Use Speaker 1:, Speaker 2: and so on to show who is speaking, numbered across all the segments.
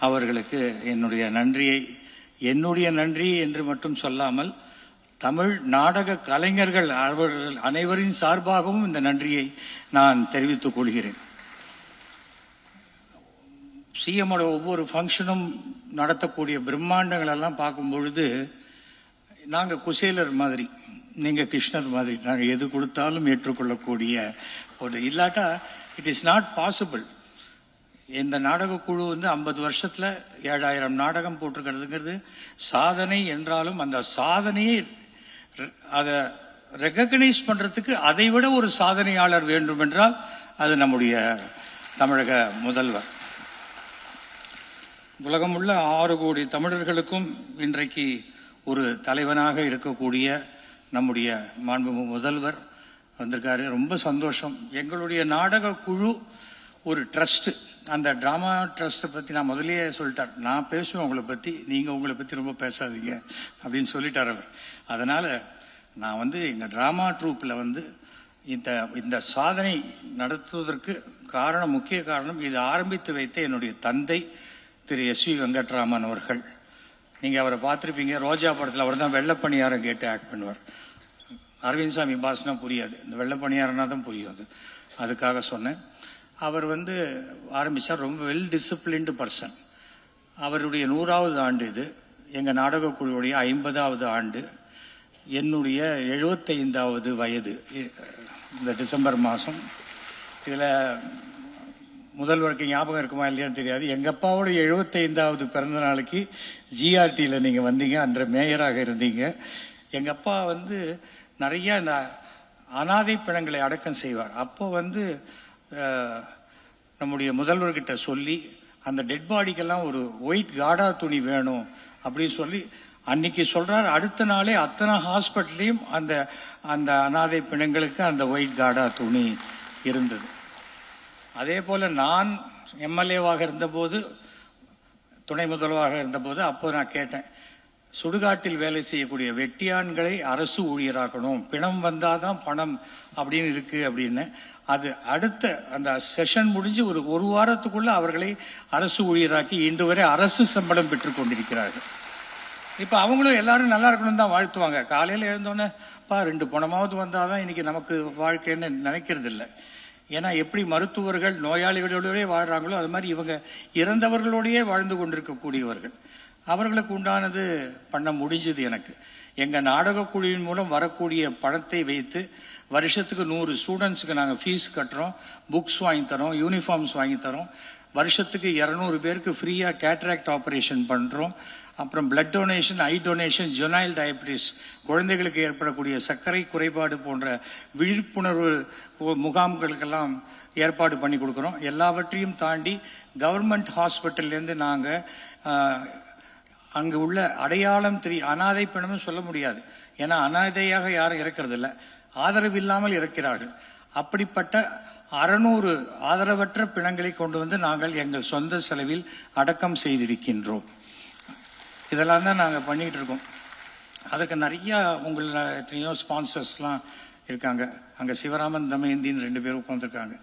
Speaker 1: அவர்களுக்கு என்னுடைய நன்றி என்று மட்டும் சொல்லாமல் தமிழ் நாடக கலைஞர்கள் அவர்கள் அனைவரின் சார்பாகவும் இந்த நன்றியை நான் தெரிவித்துக் கொள்கிறேன். சிஎம்மோட ஒவ்வொரு ஃபங்க்ஷனும் நடத்தக்கூடிய பிரம்மாண்டங்கள் எல்லாம் பார்க்கும் பொழுது நாங்கள் குசேலர் மாதிரி, நீங்கள் கிருஷ்ணர் மாதிரி, நாங்கள் எது கொடுத்தாலும் ஏற்றுக்கொள்ளக்கூடிய ஒரு இல்லாட்டா இட் இஸ் நாட் பாசிபிள். இந்த நாடக குழு 50 வருஷத்துல 7000 நாடகம் போட்டிருக்கிறதுங்கிறது சாதனை என்றாலும் அந்த சாதனையை அதை ரெகக்னைஸ் பண்றதுக்கு அதை விட ஒரு சாதனையாளர் வேண்டும் என்றால் அது நம்முடைய தமிழக முதல்வர். உலகம் உள்ள 6 கோடி தமிழர்களுக்கும் இன்றைக்கு ஒரு தலைவனாக இருக்கக்கூடிய நம்முடைய மாண்புமிகு முதல்வர் வந்திருக்காரு. ரொம்ப சந்தோஷம். எங்களுடைய நாடக குழு ஒரு ட்ரஸ்ட், அந்த டிராமா ட்ரஸ்ட்டை பற்றி நான் முதலியே சொல்லிட்டார். நான் பேசுவேன் உங்களை பற்றி, நீங்கள் உங்களை பற்றி ரொம்ப பேசாதீங்க அப்படின்னு சொல்லிட்டார் அவர். அதனால் நான் எங்கள் டிராமா ட்ரூப்பில் இந்த சாதனை நடத்துவதற்கு முக்கிய காரணம் இது ஆரம்பித்து வைத்த என்னுடைய தந்தை திரு எஸ்.வி. வெங்கட்ராமன் அவர்கள். நீங்கள் அவரை பார்த்துருப்பீங்க. ரோஜா படத்தில் அவர் தான் வெள்ளப்பணியாரம் கேட்டு ஆக்ட் பண்ணுவார். அரவிந்த் சாமி பாஸ்னா புரியாது, இந்த வெள்ளப்பணியாரனா தான் புரியும். அதுக்காக சொன்னேன். அவர் ஆரம்பித்தார். ரொம்ப வெல் டிசிப்ளின்டு பர்சன். அவருடைய 100வது ஆண்டு இது. எங்கள் நாடக குழுவுடைய 50வது ஆண்டு. என்னுடைய 75வது வயது இந்த டிசம்பர் மாதம். இதில் முதல்வருக்கு ஞாபகம் இருக்குமா இல்லையான்னு தெரியாது. எங்கள் அப்பாவோட 75வது பிறந்த நாளைக்கு ஜிஆர்டியில் நீங்கள் வந்தீங்க, அன்ற மேயராக இருந்தீங்க. எங்கள் அப்பா நிறைய இந்த அனாதை பிணங்களை அடக்கம் செய்வார். அப்போ நம்முடைய முதல்வர்கிட்ட சொல்லி அந்த டெட் பாடிக்கெல்லாம் ஒரு ஒயிட் காடா துணி வேணும் அப்படின்னு சொல்லி அன்னைக்கு சொல்றார். அடுத்த நாளே அத்தனை ஹாஸ்பிட்டல்லையும் அந்த அந்த அனாதை பிணங்களுக்கு அந்த ஒயிட் காடா துணி இருந்தது. அதே போல நான் எம்எல்ஏவாக இருந்தபோது, துணை முதல்வராக இருந்தபோது, அப்போ நான் கேட்டேன், சுடுகாட்டில் வேலை செய்யக்கூடிய வெட்டியான்களை அரசு ஊழியராக்கணும், பிணம் வந்தாதான் பணம் அப்படின்னு இருக்கு அப்படின்னு. அது அடுத்த அந்த செஷன் முடிஞ்சு ஒரு வாரத்துக்குள்ள அவர்களை அரசு ஊழியராக்கி இன்று வரை அரசு சம்பளம் பெற்றுக் கொண்டிருக்கிறார்கள். இப்ப அவங்களும் எல்லாரும் நல்லா இருக்கணும் தான் வாழ்த்துவாங்க. காலையில எழுந்தோன்னே 2 பணமாவது வந்தாதான் இன்னைக்கு நமக்கு வாழ்க்கைன்னு நினைக்கிறது இல்லை. ஏன்னா எப்படி மருத்துவர்கள் நோயாளிகளோடய வாழ்றாங்களோ அது மாதிரி இவங்க இறந்தவர்களோடையே வாழ்ந்து கொண்டிருக்கக்கூடியவர்கள். அவர்களுக்கு உண்டானது பண்ண முடிஞ்சது. எனக்கு எங்க நாடக குழுவின் மூலம் வரக்கூடிய பணத்தை வைத்து வருஷத்துக்கு 100 ஸ்டூடெண்ட்ஸுக்கு நாங்கள் ஃபீஸ் கட்டுறோம், புக்ஸ் வாங்கி தரோம், யூனிஃபார்ம்ஸ் வாங்கி தரோம். வருஷத்துக்கு 200 பேருக்கு ஃப்ரீயா கேட்ராக்ட் ஆபரேஷன் பண்றோம். அப்புறம் blood donation, eye donation, juvenile diabetes, குழந்தைகளுக்கு ஏற்படக்கூடிய சர்க்கரை குறைபாடு போன்ற விழிப்புணர்வு முகாம்களுக்கெல்லாம் ஏற்பாடு பண்ணி கொடுக்குறோம். எல்லாவற்றையும் தாண்டி கவர்மெண்ட் ஹாஸ்பிட்டல்லேருந்து நாங்கள் அங்கு உள்ள அடையாளம் அனாதை பிணமும் சொல்ல முடியாது, ஏன்னா அனாதையாக யாரும் இறக்கிறது இல்லை, ஆதரவு இல்லாமல் இறக்கிறார்கள். அப்படிப்பட்ட 600 ஆதரவற்ற பிணங்களை கொண்டு நாங்கள் எங்கள் சொந்த செலவில் அடக்கம் செய்திருக்கின்றோம். இதெல்லாம் தான் நாங்கள் பண்ணிட்டு இருக்கோம். அதுக்கு நிறைய எத்தனையோ ஸ்பான்சர்ஸ்லாம் இருக்காங்க. அங்கே சிவராமன் தமயந்தின்னு 2 பேர் உட்காந்துருக்காங்க.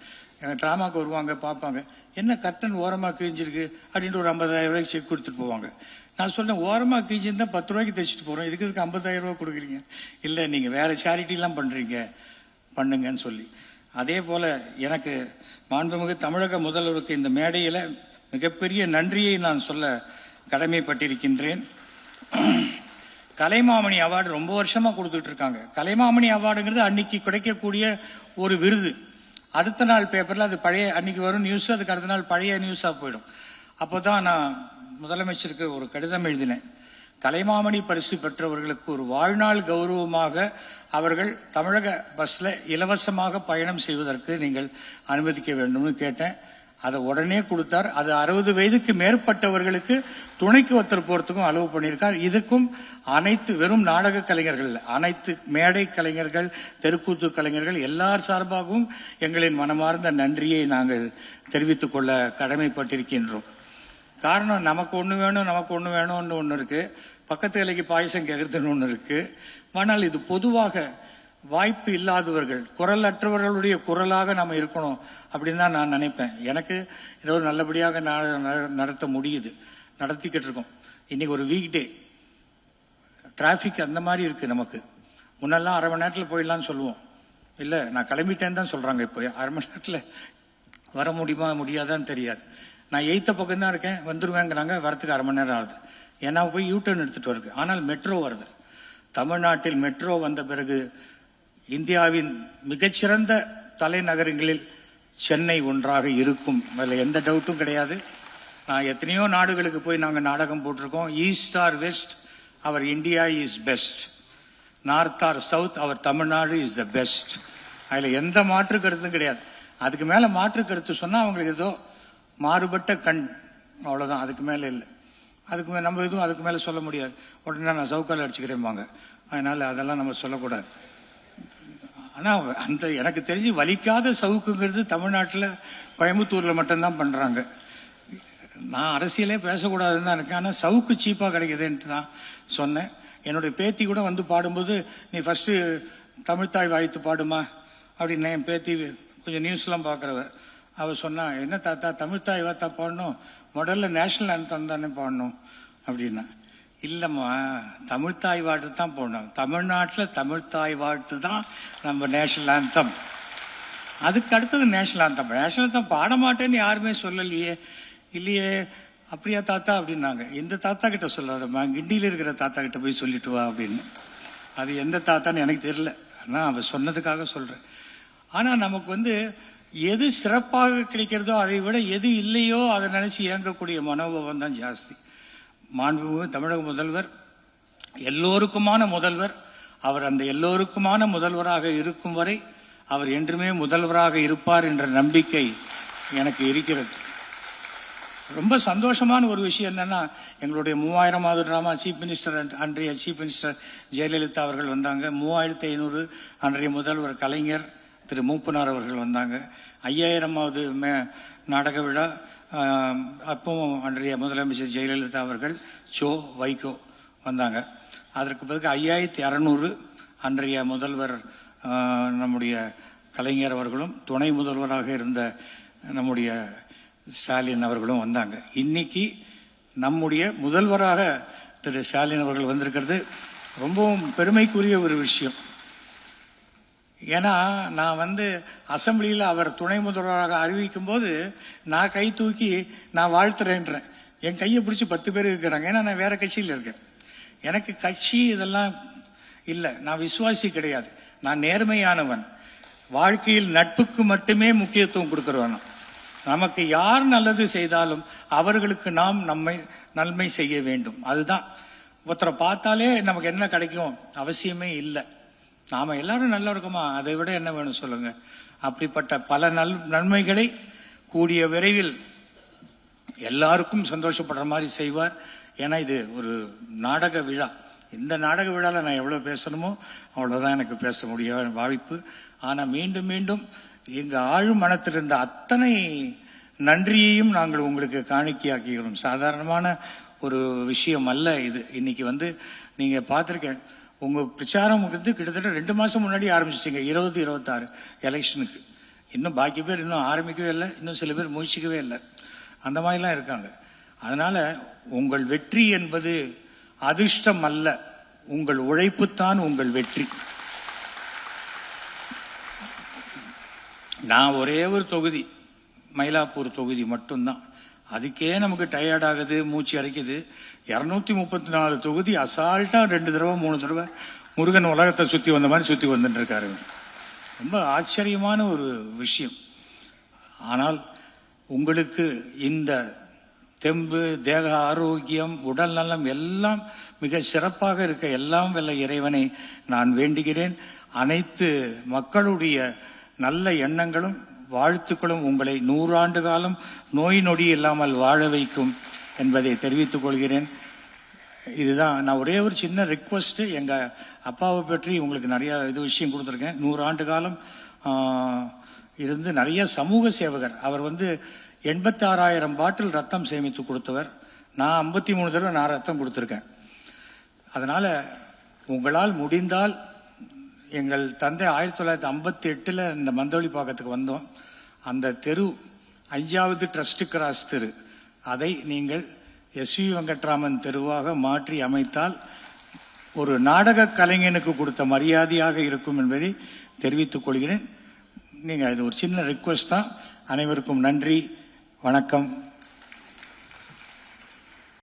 Speaker 1: எங்கள் ட்ராமாவுக்கு வருவாங்க, பார்ப்பாங்க, என்ன கர்டன் ஓரமாக கிழிஞ்சிருக்கு அப்படின்ட்டு ஒரு 50,000 ரூபாய்க்கு செக் கொடுத்துட்டு போவாங்க. நான் சொன்னேன், ஓரமாக கிழிஞ்சிருந்தா 10 ரூபாய்க்கு தைச்சிட்டு போகிறோம், இதுக்கு 50,000 ரூபா கொடுக்குறீங்க? இல்லை, நீங்கள் வேற சேரிட்டிலாம் பண்ணுங்கன்னு சொல்லி. அதே போல எனக்கு மாண்புமிகு தமிழக முதல்வருக்கு இந்த மேடையில் மிகப்பெரிய நன்றியை நான் சொல்ல கடமைப்பட்டிருக்கின்றேன். கலைமாமணி அவார்டு ரொம்ப வருஷமா கொடுத்துட்டு இருக்காங்க. கலைமாமணி அவார்டுங்கிறது அன்னைக்கு கிடைக்கக்கூடிய ஒரு விருது. அடுத்த நாள் பேப்பர்ல அது பழைய அன்னைக்கு வரும் நியூஸ், அதுக்கு அடுத்த நாள் பழைய நியூஸா போயிடும். அப்போதான் நான் முதலமைச்சருக்கு ஒரு கடிதம் எழுதினேன். கலைமாமணி பரிசு பெற்றவர்களுக்கு ஒரு வாழ்நாள் கௌரவமாக அவர்கள் தமிழக பஸ்ல இலவசமாக பயணம் செய்வதற்கு நீங்கள் அனுமதிக்க வேண்டும்னு கேட்டேன். அதை உடனே கொடுத்தார். அது 60 வயதுக்கு மேற்பட்டவர்களுக்கு துணைக்கு ஒருத்தர் போறதுக்கும் அளவு பண்ணியிருக்கார். இதுக்கும் அனைத்து வெறும் நாடக கலைஞர்கள், அனைத்து மேடை கலைஞர்கள், தெருக்கூத்து கலைஞர்கள் எல்லார் சார்பாகவும் எங்களின் மனமார்ந்த நன்றியை நாங்கள் தெரிவித்துக் கொள்ள கடமைப்பட்டிருக்கின்றோம். காரணம், நமக்கு ஒண்ணு வேணும்னு ஒண்ணு இருக்கு, பக்கத்து இலைக்கு பாயசம் கேட்கறதுன்னு ஒண்ணு இருக்கு. ஆனால் இது பொதுவாக வாய்ப்பு இல்லாதவர்கள், குரல் அற்றவர்களுடைய குரலாக நம்ம இருக்கணும் அப்படின்னு தான் நான் நினைப்பேன். எனக்கு ஏதோ நல்லபடியாக நடத்த முடியுது, நடத்திக்கிட்டு இருக்கோம். இன்னைக்கு ஒரு வீக் டே, டிராபிக் அந்த மாதிரி இருக்கு. நமக்கு முன்னெல்லாம் அரை மணி நேரத்தில் போயிடலாம்னு சொல்லுவோம். இல்லை, நான் கிளம்பிட்டேன்னு தான் சொல்றாங்க. இப்போ அரை மணி நேரத்தில் வர முடியுமா முடியாதான்னு தெரியாது. நான் 8th பக்கம் தான் இருக்கேன், வந்துருவேங்கிறாங்க. வரத்துக்கு அரை மணி நேரம் ஆகுது. ஏன்னா போய் யூட்டர்ன் எடுத்துட்டு வருது. ஆனால் மெட்ரோ வருது. தமிழ்நாட்டில் மெட்ரோ வந்த பிறகு இந்தியாவின் மிகச்சிறந்த தலைநகரங்களில் சென்னை ஒன்றாக இருக்கும். அதில் எந்த டவுட்டும் கிடையாது. நான் எத்தனையோ நாடுகளுக்கு போய் நாங்கள் நாடகம் போட்டிருக்கோம். East or west, our India is best. North or south, our Tamil Nadu is the best. அதில் எந்த மாற்று கருத்தும் கிடையாது. அதுக்கு மேலே மாற்று கருத்து சொன்னால் அவங்களுக்கு ஏதோ மாறுபட்ட கண், அவ்வளோதான். அதுக்கு மேலே இல்லை. அதுக்கு நம்ம எதுவும் அதுக்கு மேலே சொல்ல முடியாது. உடனே நான் சவுக்கால் அடிச்சுக்கிறேன்பாங்க. அதனால அதெல்லாம் நம்ம சொல்லக்கூடாது. ஆனால் அந்த எனக்கு தெரிஞ்சு வலிக்காத சவுக்குங்கிறது தமிழ்நாட்டில் கோயம்புத்தூரில் மட்டும்தான் பண்ணுறாங்க. நான் அரசியலே பேசக்கூடாதுன்னு தான் இருக்கேன். ஆனால் சவுக்கு சீப்பாக கிடைக்குதுன்ட்டு தான் சொன்னேன். என்னுடைய பேத்தி கூட வந்து பாடும்போது, நீ ஃபர்ஸ்ட் தமிழ்த்தாய் வாழ்த்து பாடுமா அப்படின்னு என் பேத்தி கொஞ்சம் நியூஸ்லாம் பார்க்குறவ. அவள் சொன்னா, என்ன தாத்தா தமிழ்த்தாய் வாழ்த்தா பாடணும், முதல்ல நேஷனல் ஆந்தம் தானே பாடணும் அப்படின்னா. இல்லைம்மா, தமிழ்த்தாய் வாழ்த்து தான் போடணும். தமிழ்நாட்டில் தமிழ்த்தாய் வாழ்த்து தான் நம்ம நேஷனல் ஆந்தம். அதுக்கு அடுத்தது நேஷனல் ஆந்தம். நேஷனல் ஆந்தம் பாட மாட்டேன்னு யாருமே சொல்லலையே. இல்லையே, அப்படியா தாத்தா அப்படின்னாங்க. எந்த தாத்தா கிட்ட சொல்லாதம்மா, கிண்டியில் இருக்கிற தாத்தா கிட்ட போய் சொல்லிட்டு வா அப்படின்னு. அது எந்த தாத்தான்னு எனக்கு தெரியல. ஆனால் அவன் சொன்னதுக்காக சொல்றேன். ஆனால் நமக்கு எது சிறப்பாக கிடைக்கிறதோ அதை விட எது இல்லையோ அதை நினைச்சு இயங்கக்கூடிய மனோபாவம் தான் ஜாஸ்தி. மாண்புமிகு தமிழக முதல்வர் எல்லோருக்குமான முதல்வர். அவர் அந்த எல்லோருக்குமான முதல்வராக இருக்கும் வரை அவர் என்றுமே முதல்வராக இருப்பார் என்ற நம்பிக்கை எனக்கு இருக்கிறது. ரொம்ப சந்தோஷமான ஒரு விஷயம் என்னன்னா, எங்களுடைய 3000வது டிராமா சீஃப் மினிஸ்டர், அன்றைய சீஃப் மினிஸ்டர் ஜெயலலிதா அவர்கள் வந்தாங்க. 3500 அன்றைய முதல்வர் கலைஞர் திரு மூப்பனார் அவர்கள் வந்தாங்க. 5000வது நாடக விழா அப்பவும் அன்றைய முதலமைச்சர் ஜெயலலிதா அவர்கள், வைகோ வந்தாங்க. அதற்கு பிறகு 5600 அன்றைய முதல்வர் நம்முடைய கலைஞர் அவர்களும் துணை முதல்வராக இருந்த நம்முடைய ஸ்டாலின் அவர்களும் வந்தாங்க. இன்னைக்கு நம்முடைய முதல்வராக திரு ஸ்டாலின் அவர்கள் வந்திருக்கிறது ரொம்பவும் பெருமைக்குரிய ஒரு விஷயம். ஏன்னா நான் அசம்பிளியில் அவர் துணை முதல்வராக அறிவிக்கும் போது நான் கை தூக்கி நான் வாழ்த்துறேன்றேன். என் கையை பிடிச்சி 10 பேர் இருக்கிறாங்க. ஏன்னா நான் வேற கட்சியில் இருக்கேன். எனக்கு கட்சி இதெல்லாம் இல்லை. நான் விசுவாசி கிடையாது. நான் நேர்மையானவன். வாழ்க்கையில் நட்புக்கு மட்டுமே முக்கியத்துவம் கொடுக்கிறவன். நமக்கு யார் நல்லது செய்தாலும் அவர்களுக்கு நாம் நன்மை செய்ய வேண்டும். அதுதான். ஒருத்தரை பார்த்தாலே நமக்கு என்ன கிடைக்கும் அவசியமே இல்லை. நாம எல்லாரும் நல்லா இருக்கோமா, அதை விட என்ன வேணும் சொல்லுங்க. அப்படிப்பட்ட பல நன்மைகளை கூடிய விரைவில் எல்லாருக்கும் சந்தோஷப்படுற மாதிரி செய்வார். ஏன்னா இது ஒரு நாடக விழா. இந்த நாடக விழாவில் நான் எவ்வளவு பேசணுமோ அவ்வளவுதான் எனக்கு பேச முடியாத வாய்ப்பு. ஆனா மீண்டும் மீண்டும் எங்க ஆழும் மனத்தில் இருந்த அத்தனை நன்றியையும் நாங்கள் உங்களுக்கு காணிக்கையாக்குகிறோம். சாதாரணமான ஒரு விஷயம் அல்ல இது. இன்னைக்கு நீங்க பார்த்திருக்கேன், உங்க பிரச்சாரம் கிட்டத்தட்ட 2 மாசம் முன்னாடி ஆரம்பிச்சிட்டீங்க. 2026 எலெக்ஷனுக்கு. இன்னும் பாக்கி பேர் இன்னும் ஆரம்பிக்கவே இல்லை. இன்னும் சில பேர் முயற்சிக்கவே இல்லை. அந்த மாதிரிலாம் இருக்காங்க. அதனால உங்கள் வெற்றி என்பது அதிர்ஷ்டம் அல்ல, உங்கள் உழைப்புத்தான் உங்கள் வெற்றி. நான் ஒரே ஒரு தொகுதி, மயிலாப்பூர் தொகுதி மட்டும்தான். அதுக்கே நமக்கு டயர்ட் ஆகுது, மூச்சு அரைக்குது. 234 தொகுதி அசால்ட்டா 2 தடவை 3 தடவை முருகன் உலகத்தை சுத்தி வந்த மாதிரி சுத்தி வந்துட்டு இருக்காரு. ரொம்ப ஆச்சரியமான ஒரு விஷயம். ஆனால் உங்களுக்கு இந்த தெம்பு, தேக ஆரோக்கியம், உடல் நலம் எல்லாம் மிக சிறப்பாக இருக்க எல்லாம் வல்ல இறைவனை நான் வேண்டுகிறேன். அனைத்து மக்களுடைய நல்ல எண்ணங்களும் வாழ்த்துக்களும் உங்களை 100 ஆண்டு காலம் நோய் நொடி இல்லாமல் வாழ வைக்கும் என்பதை தெரிவித்துக் கொள்கிறேன். இதுதான் நான் ஒரே ஒரு சின்ன ரிக்வஸ்ட். எங்க அப்பாவை பற்றி உங்களுக்கு நிறைய விஷயம் கொடுத்துருக்கேன். 100 ஆண்டு காலம் இருந்து நிறைய சமூக சேவகர். அவர் 86,000 பாட்டில் ரத்தம் சேமித்து கொடுத்தவர். நான் 53 தடவை நான் ரத்தம் கொடுத்துருக்கேன். அதனால உங்களால் முடிந்தால் எங்கள் தந்தை 1958 இந்த மந்தவெளிப்பாக்கத்துக்கு வந்தோம். அந்த தெரு 5வது ட்ரஸ்ட் கிராஸ் தெரு, அதை நீங்கள் எஸ்வி வெங்கட்ராமன் தெருவாக மாற்றி அமைத்தால் ஒரு நாடக கலைஞனுக்கு கொடுத்த மரியாதையாக இருக்கும் என்பதை தெரிவித்துக் கொள்கிறேன். நீங்கள் இது ஒரு சின்ன ரிக்வெஸ்ட் தான். அனைவருக்கும் நன்றி, வணக்கம்.